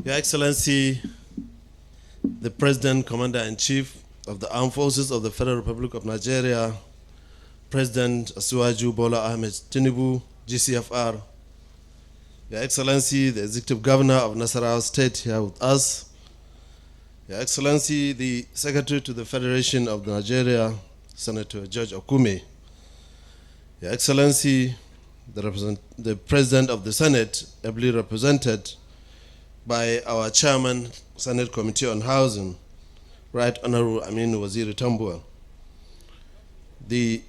Your Excellency, the President, Commander-in-Chief of the Armed Forces of the Federal Republic of Nigeria, President Asiwaju Bola Ahmed Tinubu, GCFR, Your Excellency, the Executive Governor of Nasarawa State here with us, Your Excellency, the Secretary to the Federation of Nigeria, Senator George Okume, Your Excellency, the President of the Senate, ably represented by our Chairman, Senate Committee on Housing, Right Honorable Aminu Waziri Tambuwal, the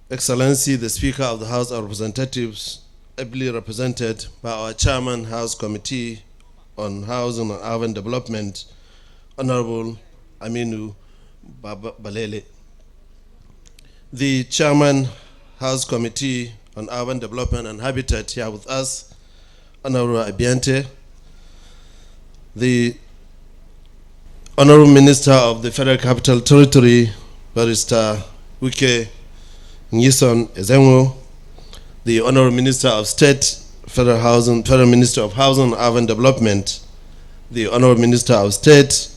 Excellency, the Speaker of the House of Representatives, ably represented by our Chairman, House Committee on Housing and Urban Development, Honorable Aminu Balele, the Chairman, House Committee on Urban Development and Habitat here with us, Honorable Abiante, the Honorable Minister of the Federal Capital Territory, Barrister Wike Nyison Ezengo, the Honorable Minister of State, Federal Minister of Housing and Urban Development, the Honorable Minister of State,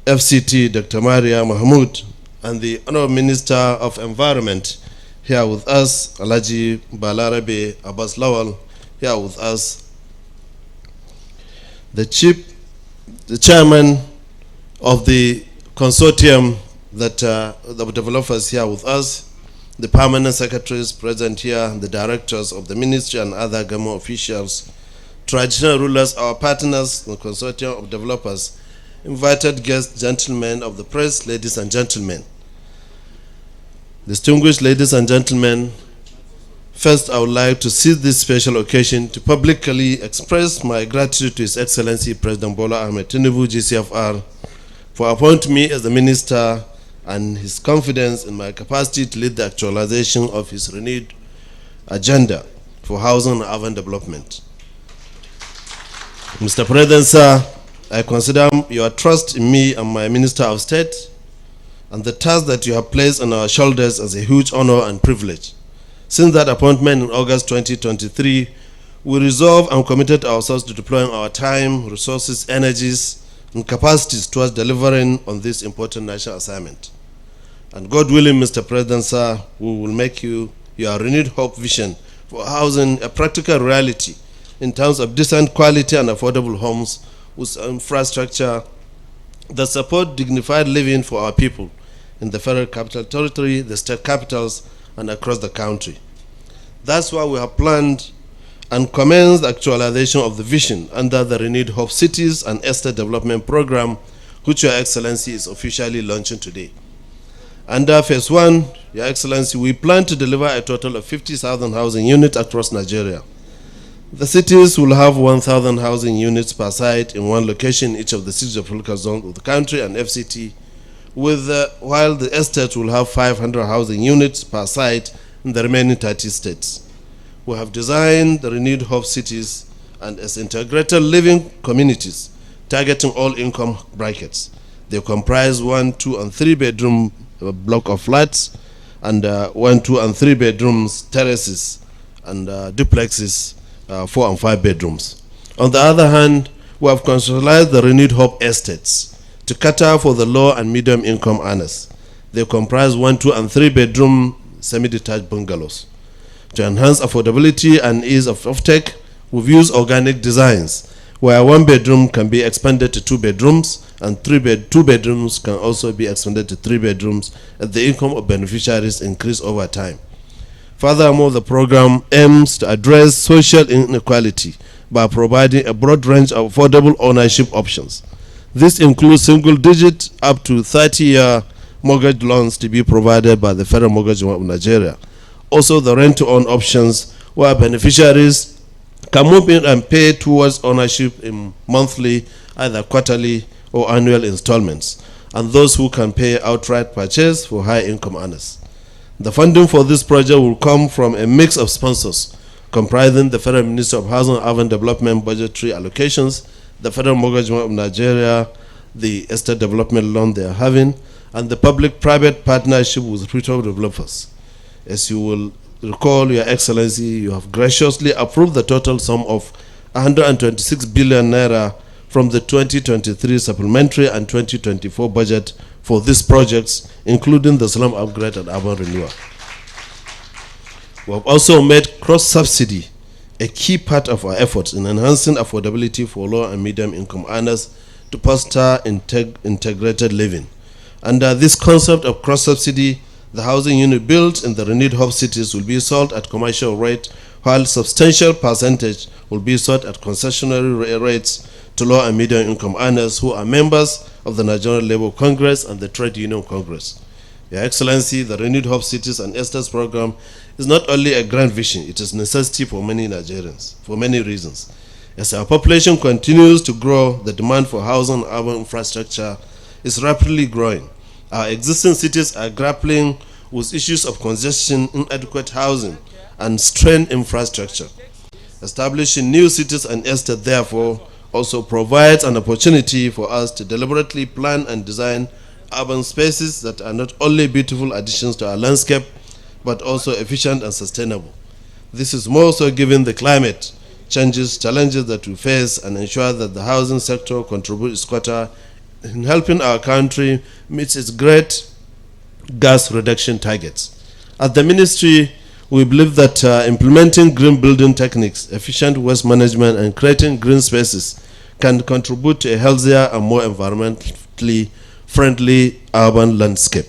FCT, Dr. Maria Mahmoud, and the Honorable Minister of Environment here with us, Alhaji Balarabe Abbas Lawal, here with us, the chairman of the consortium that the developers here with us, the permanent secretaries present here, the directors of the ministry and other government officials, traditional rulers, our partners, the consortium of developers, invited guests, gentlemen of the press, ladies and gentlemen. Distinguished ladies and gentlemen, first I would like to seize this special occasion to publicly express my gratitude to His Excellency President Bola Ahmed Tinubu, GCFR, for appointing me as the minister and his confidence in my capacity to lead the actualization of his renewed agenda for housing and urban development. Mr. President, sir, I consider your trust in me and my Minister of State and the task that you have placed on our shoulders as a huge honor and privilege. Since that appointment in August 2023, we resolved and committed ourselves to deploying our time, resources, energies, and capacities towards delivering on this important national assignment. And God willing, Mr. President, sir, we will make your renewed hope vision for housing a practical reality in terms of decent quality and affordable homes with infrastructure that support dignified living for our people in the Federal Capital Territory, the state capitals, and across the country. That's why we have planned and commenced the actualization of the vision under the Renewed Hope Cities and Estate Development Program, which Your Excellency is officially launching today. Under Phase 1, Your Excellency, we plan to deliver a total of 50,000 housing units across Nigeria. The cities will have 1,000 housing units per site in one location in each of the 6 geographical zones of the country and FCT, while the estate will have 500 housing units per site in the remaining 30 states. We have designed the Renewed Hope Cities and as integrated living communities targeting all income brackets. They comprise 1, 2, and 3 bedroom block of flats and 1, 2, and 3 bedrooms, terraces, and duplexes, 4 and 5 bedrooms. On the other hand, we have conceptualized the Renewed Hope Estates to cater for the low and medium income earners. They comprise 1, 2, and 3 bedroom semi-detached bungalows. To enhance affordability and ease of offtake, we've used organic designs where 1 bedroom can be expanded to 2 bedrooms and 2 bedrooms can also be expanded to 3 bedrooms as the income of beneficiaries increase over time. Furthermore, the program aims to address social inequality by providing a broad range of affordable ownership options. This includes single-digit up to 30-year mortgage loans to be provided by the Federal Mortgage of Nigeria. Also, the rent-to-own options where beneficiaries can move in and pay towards ownership in monthly, either quarterly or annual installments, and those who can pay outright purchase for high-income earners. The funding for this project will come from a mix of sponsors comprising the Federal Ministry of Housing and Urban Development budgetary allocations, the Federal Mortgage of Nigeria, the estate development loan they are having, and the public-private partnership with reputable developers. As you will recall, Your Excellency, you have graciously approved the total sum of 126 billion naira from the 2023 supplementary and 2024 budget for these projects, including the slum upgrade and urban renewal. We have also made cross-subsidy a key part of our efforts in enhancing affordability for low and medium income earners to foster integrated living. Under this concept of cross-subsidy, the housing unit built in the renewed hub cities will be sold at commercial rate, while substantial percentage will be sold at concessionary rates to low and medium income earners who are members of the Nigerian Labour Congress and the Trade Union Congress. Your Excellency, the renewed hub cities and estates program is not only a grand vision, it is a necessity for many Nigerians, for many reasons. As our population continues to grow, the demand for housing and urban infrastructure is rapidly growing. Our existing cities are grappling with issues of congestion, inadequate housing, and strained infrastructure. Establishing new cities and estates, therefore, also provides an opportunity for us to deliberately plan and design urban spaces that are not only beautiful additions to our landscape, but also efficient and sustainable. This is more so given the climate challenges that we face, and ensure that the housing sector contributes its quota in helping our country meet its great gas reduction targets. At the ministry, we believe that implementing green building techniques, efficient waste management, and creating green spaces can contribute to a healthier and more environmentally friendly urban landscape.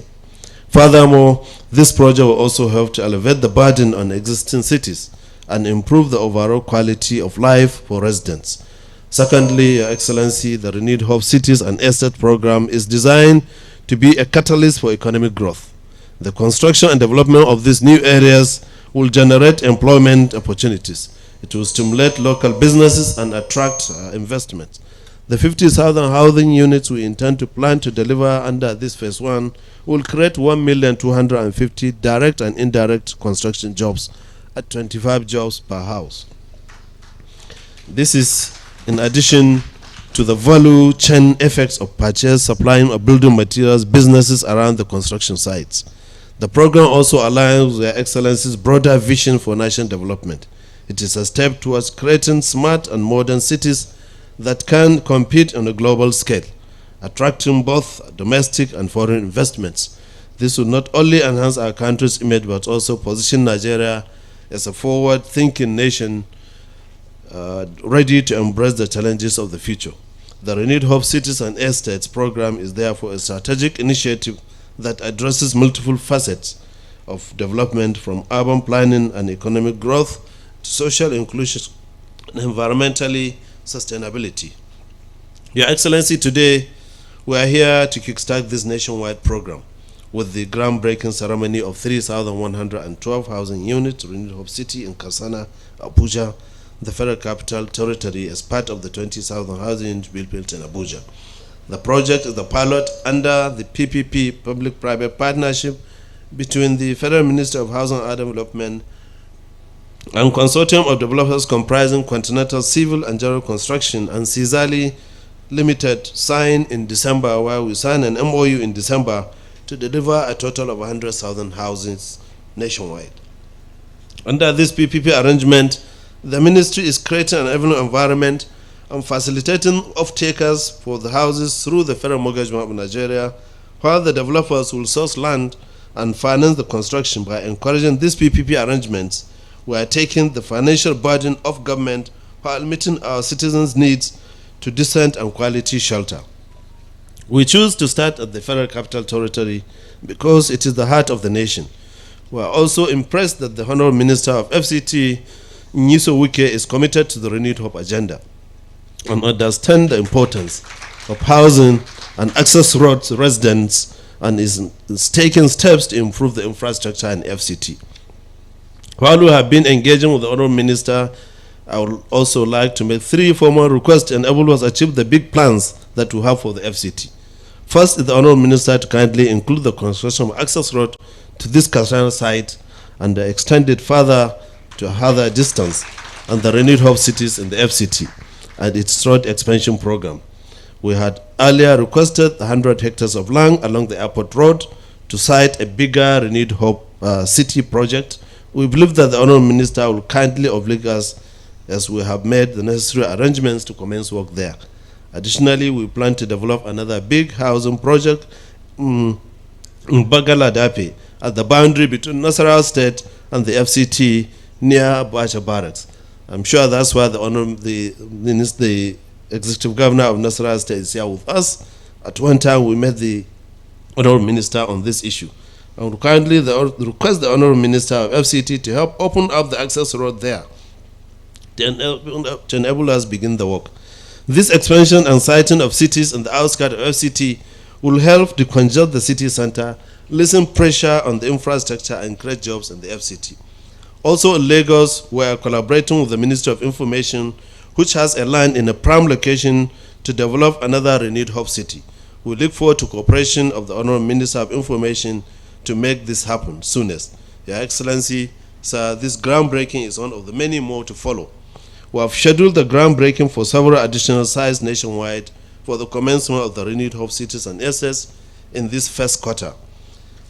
Furthermore, this project will also help to elevate the burden on existing cities and improve the overall quality of life for residents. Secondly, Your Excellency, the renewed Hope Cities and Estate program is designed to be a catalyst for economic growth. The construction and development of these new areas will generate employment opportunities. It will stimulate local businesses and attract investment. The 50,000 housing units we intend to plan to deliver under this phase 1 will create 1,250,000 direct and indirect construction jobs at 25 jobs per house. This is in addition to the value chain effects of purchase, supplying of building materials, businesses around the construction sites. The program also aligns with Your Excellency's broader vision for national development. It is a step towards creating smart and modern cities that can compete on a global scale, attracting both domestic and foreign investments. This will not only enhance our country's image, but also position Nigeria as a forward-thinking nation ready to embrace the challenges of the future. The Renewed Hope Cities and Estates program is therefore a strategic initiative that addresses multiple facets of development, from urban planning and economic growth to social inclusion and environmentally sustainability. Your Excellency, today we are here to kickstart this nationwide program with the groundbreaking ceremony of 3,112 housing units Renewed Hope City in Karsana, Abuja, the Federal Capital Territory, as part of the 20,000 housing units built in Abuja. The project is the pilot under the PPP, Public-Private Partnership, between the Federal Ministry of Housing and Urban Development and consortium of developers comprising Continental Civil and General Construction and Sizali Limited, signed in December, where we signed an MOU in December to deliver a total of 100,000 houses nationwide. Under this PPP arrangement, the ministry is creating an avenue environment and facilitating off-takers for the houses through the Federal Mortgage Bank of Nigeria, while the developers will source land and finance the construction. By encouraging these PPP arrangements, we are taking the financial burden of government while meeting our citizens' needs to decent and quality shelter. We choose to start at the Federal Capital Territory because it is the heart of the nation. We are also impressed that the Honorable Minister of FCT, Nyiso Wike, is committed to the Renewed Hope agenda and understand the importance of housing and access roads to residents, and is taking steps to improve the infrastructure in FCT. While we have been engaging with the Honorable Minister, I would also like to make 3 formal requests to enable us achieve the big plans that we have for the FCT. First is the Honorable Minister to kindly include the construction of access road to this Karsana site and extend it further to a further distance, and the Renewed Hope Cities in the FCT and its road expansion program. We had earlier requested 100 hectares of land along the airport road to site a bigger Renewed Hope City project. We believe that the Honorable Minister will kindly oblige us, as we have made the necessary arrangements to commence work there. Additionally, we plan to develop another big housing project in Bagaladape at the boundary between Nasarawa State and the FCT near Abuja Barracks. I'm sure that's why the Executive Governor of Nasarawa State is here with us. At one time, we met the Honorable Minister on this issue. I would kindly request the Honorable Minister of FCT to help open up the access road there to enable us begin the work. This expansion and siting of cities in the outskirts of FCT will help decongest the city center, lessen pressure on the infrastructure, and create jobs in the FCT. Also in Lagos, we are collaborating with the Ministry of Information, which has a land in a prime location to develop another renewed hub city. We look forward to cooperation of the Honorable Minister of Information to make this happen soonest. Your Excellency, sir, this groundbreaking is one of the many more to follow. We have scheduled the groundbreaking for several additional sites nationwide for the commencement of the renewed hub cities and estates in this first quarter.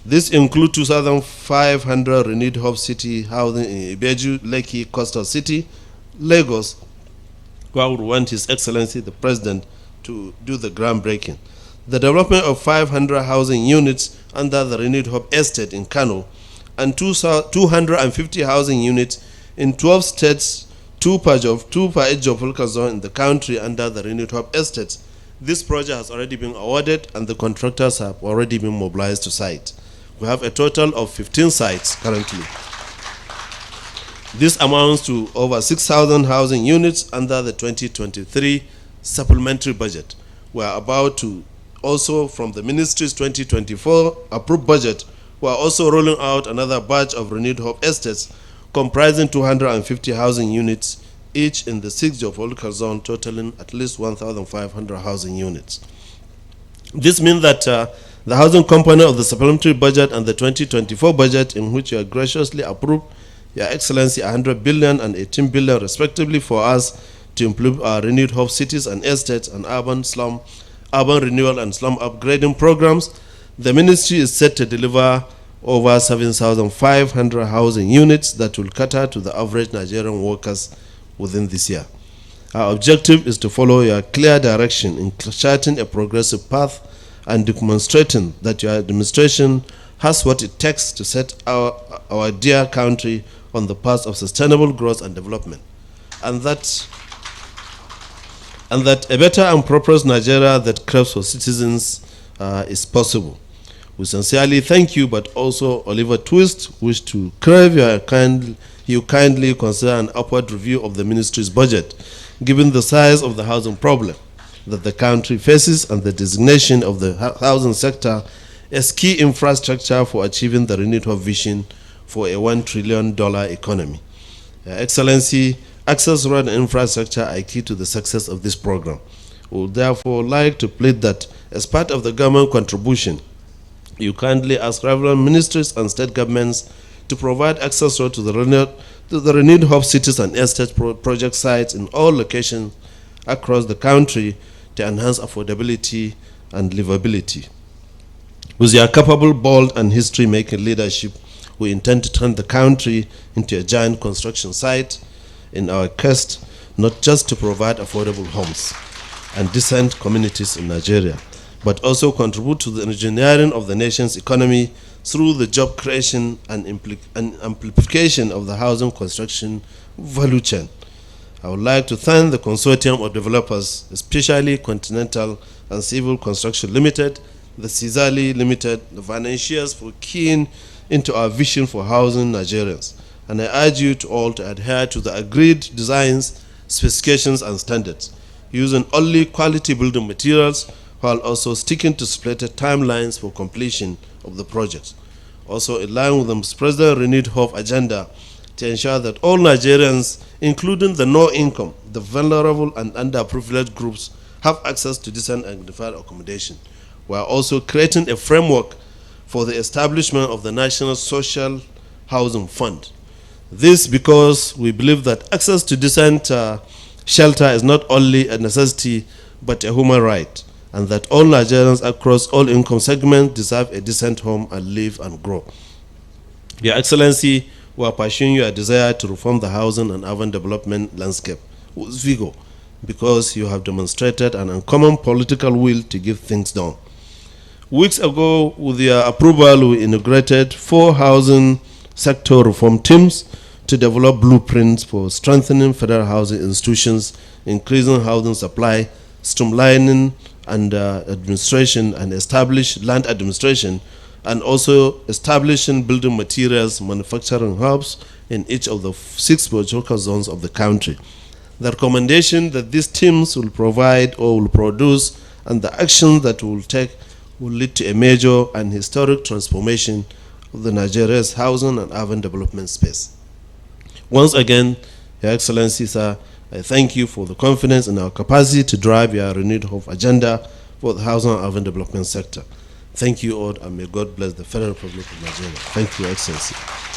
This includes 2,500 renewed hub city housing in Ibeju, Lekki, Coastal City, Lagos, where I would want His Excellency the President to do the groundbreaking. The development of 500 housing units under the renewed hub estate in Kano and 250 housing units in 12 states, two per each geographical zone in the country under the renewed hub estates. This project has already been awarded and the contractors have already been mobilized to site. We have a total of 15 sites currently. This amounts to over 6,000 housing units under the 2023 supplementary budget. We are about to also, from the Ministry's 2024 approved budget, we are also rolling out another batch of renewed hub estates comprising 250 housing units, each in the 6 geographical zone, totaling at least 1,500 housing units. This means that the housing component of the supplementary budget and the 2024 budget, in which you are graciously approved, Your Excellency, 100 billion and 18 billion respectively, for us to improve our renewed hub cities and estates and urban renewal and slum upgrading programs. The ministry is set to deliver over 7,500 housing units that will cater to the average Nigerian workers within this year. Our objective is to follow your clear direction in charting a progressive path and demonstrating that your administration has what it takes to set our dear country on the path of sustainable growth and development, and that a better and prosperous Nigeria that craves for citizens is possible. We sincerely thank you, but also Oliver Twist wish to crave you kindly consider an upward review of the ministry's budget, given the size of the housing problem that the country faces and the designation of the housing sector as key infrastructure for achieving the renewed vision for a $1 trillion economy. Excellency, access road and infrastructure are key to the success of this program. We would therefore like to plead that as part of the government contribution, you kindly ask relevant ministries and state governments to provide access road to the renewed hub cities and estate project sites in all locations across the country to enhance affordability and livability. With your capable, bold, and history-making leadership, we intend to turn the country into a giant construction site in our quest not just to provide affordable homes and decent communities in Nigeria, but also contribute to the engineering of the nation's economy through the job creation and amplification of the housing construction value chain. I would like to thank the consortium of developers, especially Continental and Civil Construction Limited, the Cizali Limited, the financiers, for keying into our vision for housing Nigerians. And I urge you to all to adhere to the agreed designs, specifications, and standards, using only quality building materials while also sticking to stated timelines for completion of the project. Also, in line with the President's renewed hope agenda to ensure that all Nigerians, including the low-income, the vulnerable, and underprivileged groups, have access to decent and dignified accommodation. We are also creating a framework for the establishment of the National Social Housing Fund. This because we believe that access to decent shelter is not only a necessity but a human right, and that all Nigerians across all income segments deserve a decent home and live and grow. Your Excellency, we are pursuing your desire to reform the housing and urban development landscape with vigor. because you have demonstrated an uncommon political will to get things done. Weeks ago, with your approval, we integrated 4 housing sector reform teams to develop blueprints for strengthening federal housing institutions, increasing housing supply, streamlining and administration, and establish land administration, and also establishing building materials manufacturing hubs in each of the 6 geographical zones of the country. The recommendation that these teams will provide or will produce and the actions that will take will lead to a major and historic transformation of the Nigeria's housing and urban development space. Once again, Your Excellency, sir, I thank you for the confidence in our capacity to drive your renewed hope agenda for the housing and urban development sector. Thank you all, and may God bless the Federal Republic of Nigeria. Thank you, Your Excellency.